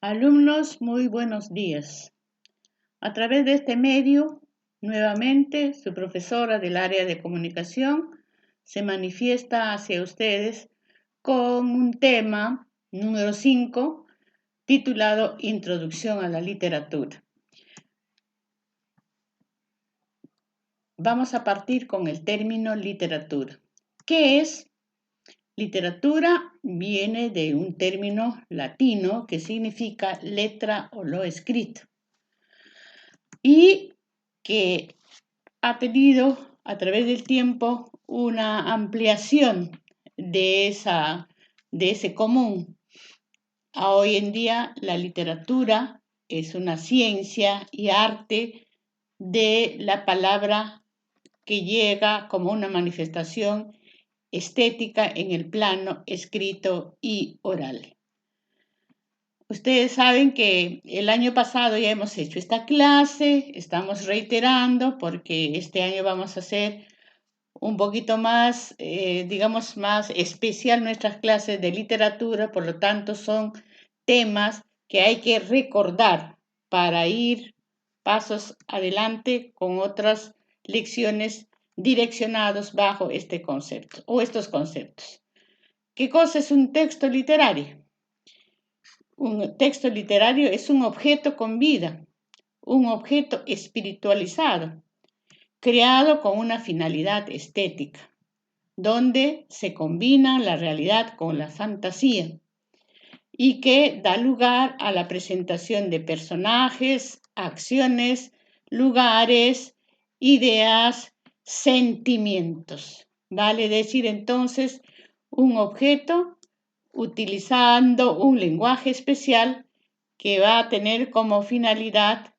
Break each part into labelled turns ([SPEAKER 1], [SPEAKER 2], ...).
[SPEAKER 1] Alumnos, muy buenos días. A través de este medio, nuevamente, su profesora del área de comunicación se manifiesta hacia ustedes con un tema número 5, titulado Introducción a la literatura. Vamos a partir con el término literatura. ¿Qué es? Literatura viene de un término latino que significa letra o lo escrito, y que ha tenido a través del tiempo una ampliación de ese común. Hoy en día la literatura es una ciencia y arte de la palabra que llega como una manifestación estética en el plano escrito y oral. Ustedes saben que el año pasado ya hemos hecho esta clase, estamos reiterando porque este año vamos a hacer un poquito más, más especial nuestras clases de literatura, por lo tanto son temas que hay que recordar para ir pasos adelante con otras lecciones direccionados bajo este concepto o estos conceptos. ¿Qué cosa es un texto literario? Un texto literario es un objeto con vida, un objeto espiritualizado, creado con una finalidad estética, donde se combina la realidad con la fantasía y que da lugar a la presentación de personajes, acciones, lugares, ideas, sentimientos. Vale decir entonces un objeto utilizando un lenguaje especial que va a tener como finalidad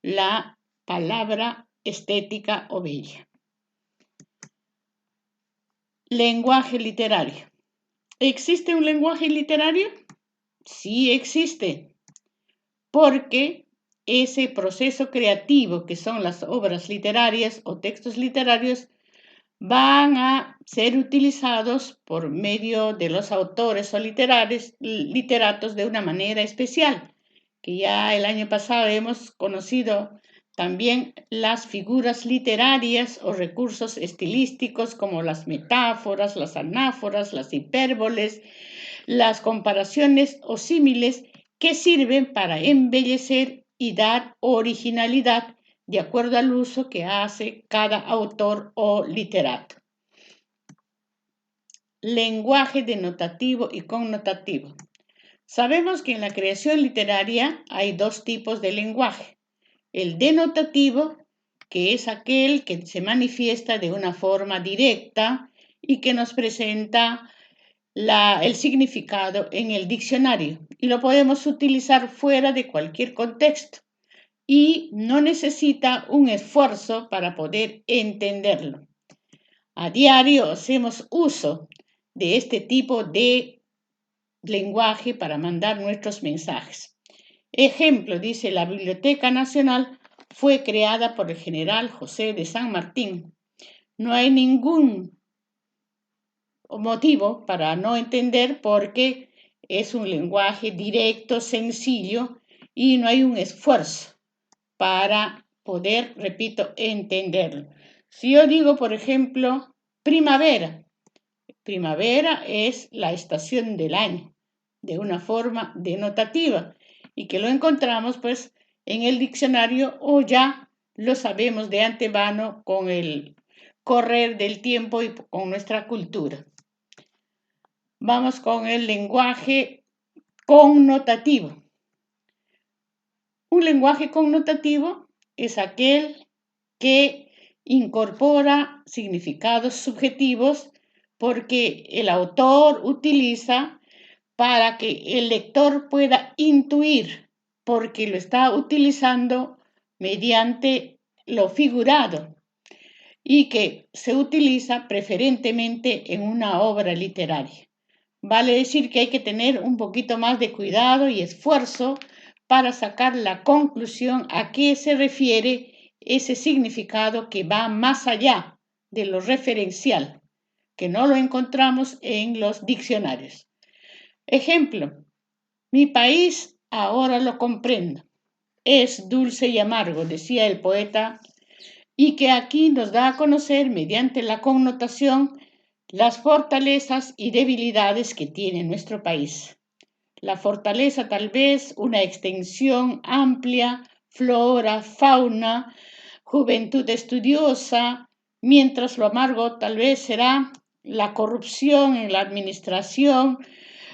[SPEAKER 1] la palabra estética o bella. Lenguaje literario. ¿Existe un lenguaje literario? Sí existe, porque ese proceso creativo que son las obras literarias o textos literarios van a ser utilizados por medio de los autores o literatos de una manera especial, que ya el año pasado hemos conocido también las figuras literarias o recursos estilísticos como las metáforas, las anáforas, las hipérboles, las comparaciones o símiles que sirven para embellecer y dar originalidad de acuerdo al uso que hace cada autor o literato. Lenguaje denotativo y connotativo. Sabemos que en la creación literaria hay dos tipos de lenguaje. El denotativo, que es aquel que se manifiesta de una forma directa y que nos presenta el significado en el diccionario, y lo podemos utilizar fuera de cualquier contexto y no necesita un esfuerzo para poder entenderlo. A diario hacemos uso de este tipo de lenguaje para mandar nuestros mensajes. Ejemplo, dice: la Biblioteca Nacional fue creada por el general José de San Martín. No hay ningún motivo para no entender, porque es un lenguaje directo, sencillo, y no hay un esfuerzo para poder, repito, entenderlo. Si yo digo, por ejemplo, primavera es la estación del año, de una forma denotativa, y que lo encontramos pues en el diccionario o ya lo sabemos de antemano con el correr del tiempo y con nuestra cultura. Vamos con el lenguaje connotativo. Un lenguaje connotativo es aquel que incorpora significados subjetivos porque el autor utiliza para que el lector pueda intuir, porque lo está utilizando mediante lo figurado y que se utiliza preferentemente en una obra literaria. Vale decir que hay que tener un poquito más de cuidado y esfuerzo para sacar la conclusión a qué se refiere ese significado que va más allá de lo referencial, que no lo encontramos en los diccionarios. Ejemplo: mi país ahora lo comprendo. Es dulce y amargo, decía el poeta, y que aquí nos da a conocer mediante la connotación las fortalezas y debilidades que tiene nuestro país. La fortaleza tal vez una extensión amplia, flora, fauna, juventud estudiosa, mientras lo amargo tal vez será la corrupción en la administración,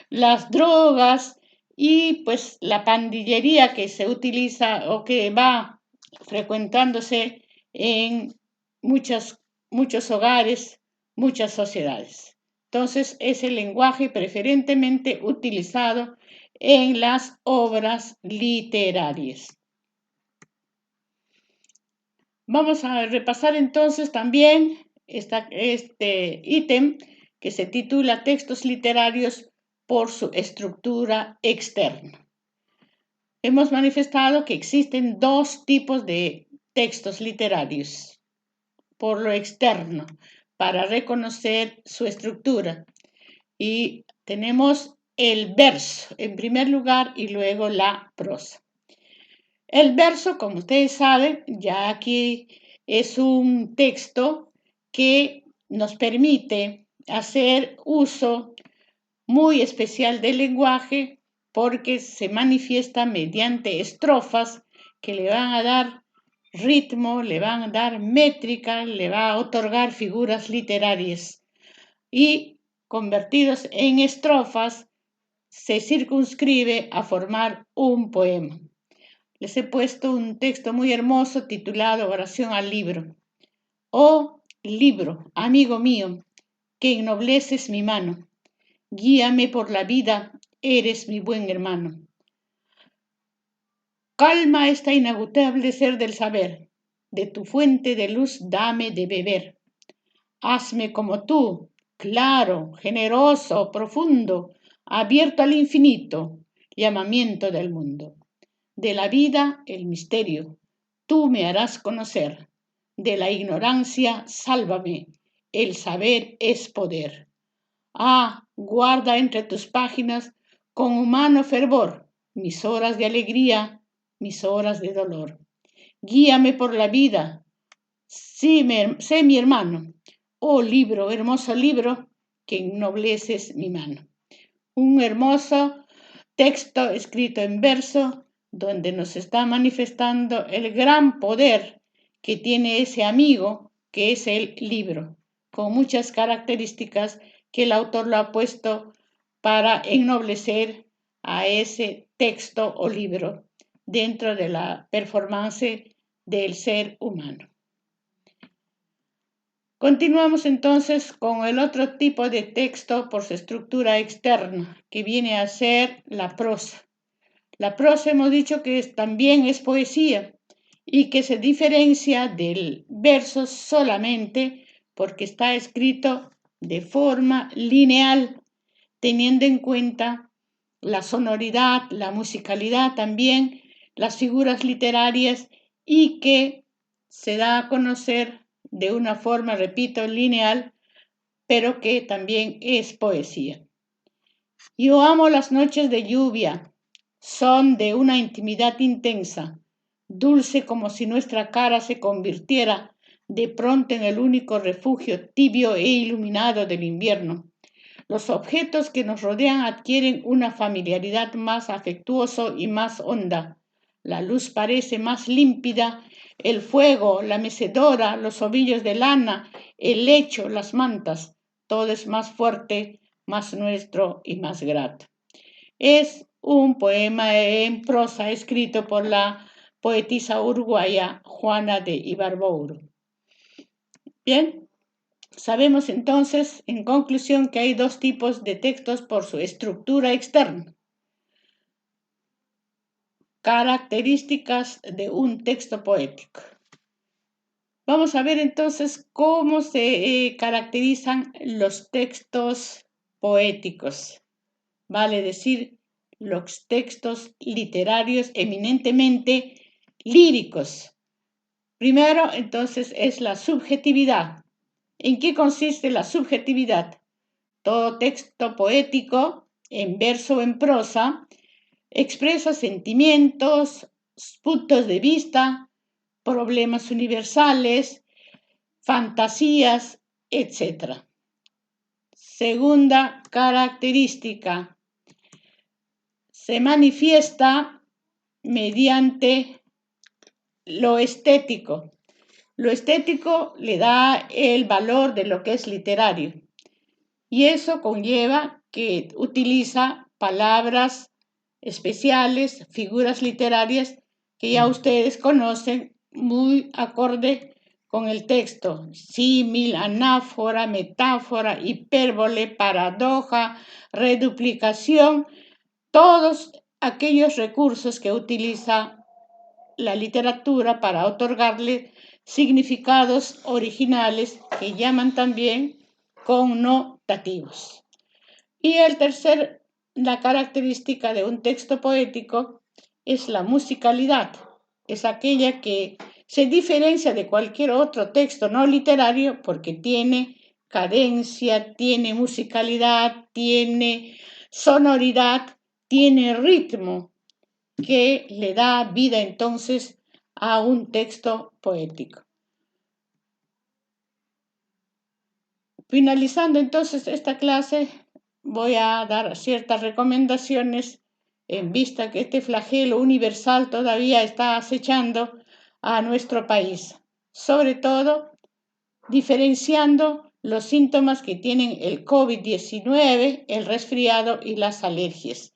[SPEAKER 1] las drogas y pues la pandillería que se utiliza o que va frecuentándose en muchos hogares, muchas sociedades. Entonces es el lenguaje preferentemente utilizado en las obras literarias. Vamos a repasar entonces también este ítem que se titula Textos literarios por su estructura externa. Hemos manifestado que existen dos tipos de textos literarios por lo externo para reconocer su estructura. Y tenemos el verso en primer lugar y luego la prosa. El verso, como ustedes saben, ya aquí es un texto que nos permite hacer uso muy especial del lenguaje porque se manifiesta mediante estrofas que le van a dar ritmo, le van a dar métrica, le va a otorgar figuras literarias y convertidos en estrofas se circunscribe a formar un poema. Les he puesto un texto muy hermoso titulado Oración al libro. Oh libro, amigo mío, que ennobleces mi mano, guíame por la vida, eres mi buen hermano. Calma esta inagotable ser del saber, de tu fuente de luz dame de beber. Hazme como tú, claro, generoso, profundo, abierto al infinito, llamamiento del mundo. De la vida el misterio, tú me harás conocer. De la ignorancia, sálvame, el saber es poder. Ah, guarda entre tus páginas con humano fervor mis horas de alegría, mis horas de dolor. Guíame por la vida, sé mi hermano. Oh libro, hermoso libro, que ennobleces mi mano. Un hermoso texto escrito en verso donde nos está manifestando el gran poder que tiene ese amigo que es el libro, con muchas características que el autor lo ha puesto para ennoblecer a ese texto o libro dentro de la performance del ser humano. Continuamos entonces con el otro tipo de texto por su estructura externa, que viene a ser la prosa. La prosa hemos dicho que también es poesía y que se diferencia del verso solamente porque está escrito de forma lineal, teniendo en cuenta la sonoridad, la musicalidad también, las figuras literarias y que se da a conocer de una forma, repito, lineal, pero que también es poesía. Yo amo las noches de lluvia, son de una intimidad intensa, dulce como si nuestra cara se convirtiera de pronto en el único refugio tibio e iluminado del invierno. Los objetos que nos rodean adquieren una familiaridad más afectuosa y más honda. La luz parece más límpida, el fuego, la mecedora, los ovillos de lana, el lecho, las mantas, todo es más fuerte, más nuestro y más grato. Es un poema en prosa escrito por la poetisa uruguaya Juana de Ibarbourou. Bien. Sabemos entonces, en conclusión, que hay dos tipos de textos por su estructura externa. Características de un texto poético. Vamos a ver entonces cómo se caracterizan los textos poéticos. Vale decir, los textos literarios eminentemente líricos. Primero, entonces, es la subjetividad. ¿En qué consiste la subjetividad? Todo texto poético, en verso o en prosa, Expresa sentimientos, puntos de vista, problemas universales, fantasías, etc. Segunda característica, se manifiesta mediante lo estético. Lo estético le da el valor de lo que es literario y eso conlleva que utiliza palabras especiales, figuras literarias que ya ustedes conocen muy acorde con el texto: símil, anáfora, metáfora, hipérbole, paradoja, reduplicación, todos aquellos recursos que utiliza la literatura para otorgarle significados originales que llaman también connotativos. Y la característica de un texto poético es la musicalidad. Es aquella que se diferencia de cualquier otro texto no literario porque tiene cadencia, tiene musicalidad, tiene sonoridad, tiene ritmo, que le da vida entonces a un texto poético. Finalizando entonces esta clase, voy a dar ciertas recomendaciones en vista que este flagelo universal todavía está acechando a nuestro país, sobre todo diferenciando los síntomas que tienen el COVID-19, el resfriado y las alergias.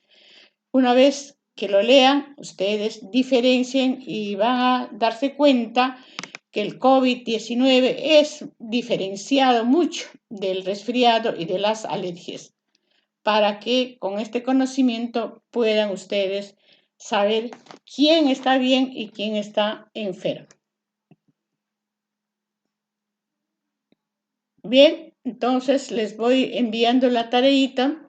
[SPEAKER 1] Una vez que lo lean, ustedes diferencien y van a darse cuenta que el COVID-19 es diferenciado mucho del resfriado y de las alergias, para que con este conocimiento puedan ustedes saber quién está bien y quién está enfermo. Bien, entonces les voy enviando la tareita.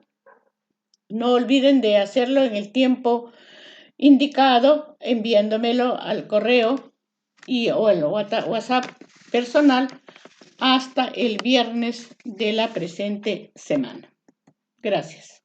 [SPEAKER 1] No olviden de hacerlo en el tiempo indicado, enviándomelo al correo o al WhatsApp personal hasta el viernes de la presente semana. Gracias.